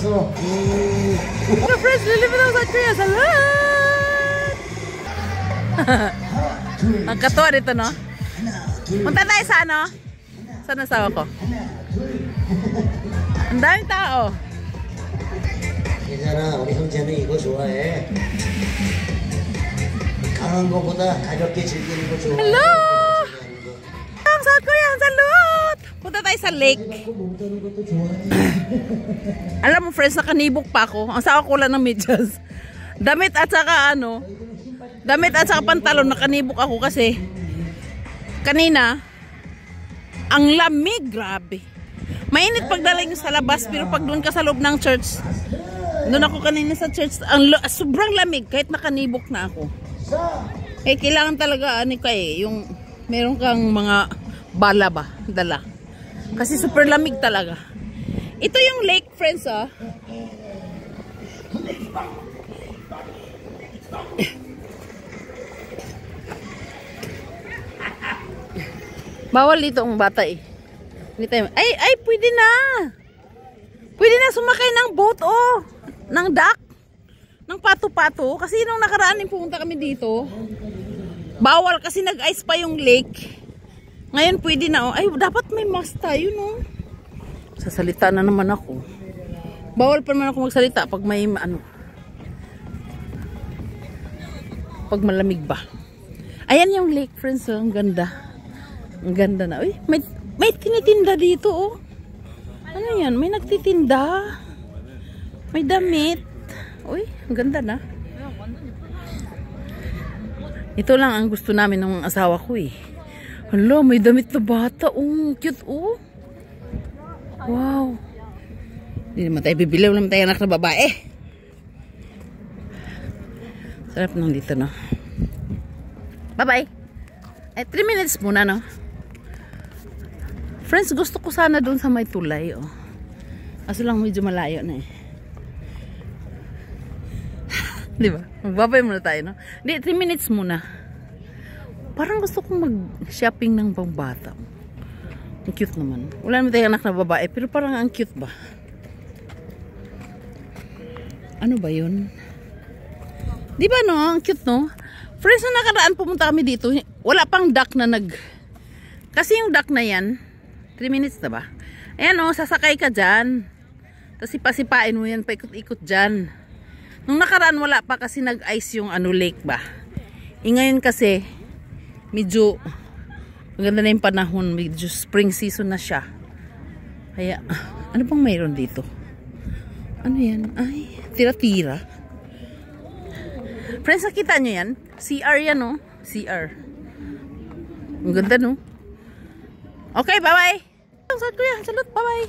Mga friends, lilipit ako sa Kuya. Salud! Ang katuwa dito, no? Punta tayo sa ano? Saan nasawa ko? Ang daming tao. 괜찮아, 우리 형제는 이거 좋아해. 강한 거보다 가볍게 즐기는 거 좋아해. Hello! Ang sa Kuya, salud! Punta tayo sa lake. Alam mo friends, nakanibok pa ako. Ang sawa ko lang ng medyas. Damit at saka ano, damit at saka pantalon, nakanibok ako kasi kanina, ang lamig, grabe. Mainit pagdating sa labas, pero pag doon ka sa loob ng church, doon ako kanina sa church, sobrang lamig kahit nakanibok na ako. Eh, kailangan talaga, ano ka yung meron kang mga bala ba, dala. Kasi super lamig talaga. Ito yung lake, friends, ah. Bawal dito ang bata eh. Ay, pwede na. Pwede na sumakay ng boat, oh. Ng dock. Ng pato-pato. Kasi nung nakaraan yung pumunta kami dito, bawal kasi nag-ice pa yung lake. Ngayon pwede na, oh. Ay, dapat may mask tayo, no? Sasalita na naman ako. Bawal pa naman ako magsalita pag may, ano, pag malamig ba. Ayan yung lake, friends, oh. Ang ganda. Ang ganda na. Uy, may tinitinda dito, oh. Ano yan? May nagtitinda. May damit. Uy, ang ganda na. Ito lang ang gusto namin ng asawa ko, eh. Hala, may damit na bata. Oh, cute, oh. Wow. Hindi naman tayo bibili. Wala naman tayo anak na babae. Sarap nang dito, no? Bye-bye. Ay, 3 minutes muna, no? Friends, gusto ko sana doon sa may tulay, oh. Kaso lang medyo malayo na, eh. Di ba? Magbabay muna tayo, no? Hindi, 3 minutes muna. Parang gusto kong mag-shopping ng pangbata. Ang cute naman. Wala naman tayo anak na babae, pero parang ang cute ba? Ano ba yun? Di ba, no? Ang cute, no? Friends, na nakaraan pumunta kami dito, wala pang duck na kasi yung duck na yan, 3 minutes na ba? Ayan, o, sasakay ka dyan. Tapos ipasipain mo yan, paikot-ikot dyan. Nung nakaraan wala pa kasi nag-ice yung ano, lake ba. Ngayon kasi medyo maganda na yung panahon, medyo spring season na siya. Kaya ano pang mayroon dito? Ano yan? Ay, tira-tira. Friends, nakita nyo yan? CR yan, no? CR. Ang ganda, no? Okay, bye-bye. Salud, bye-bye.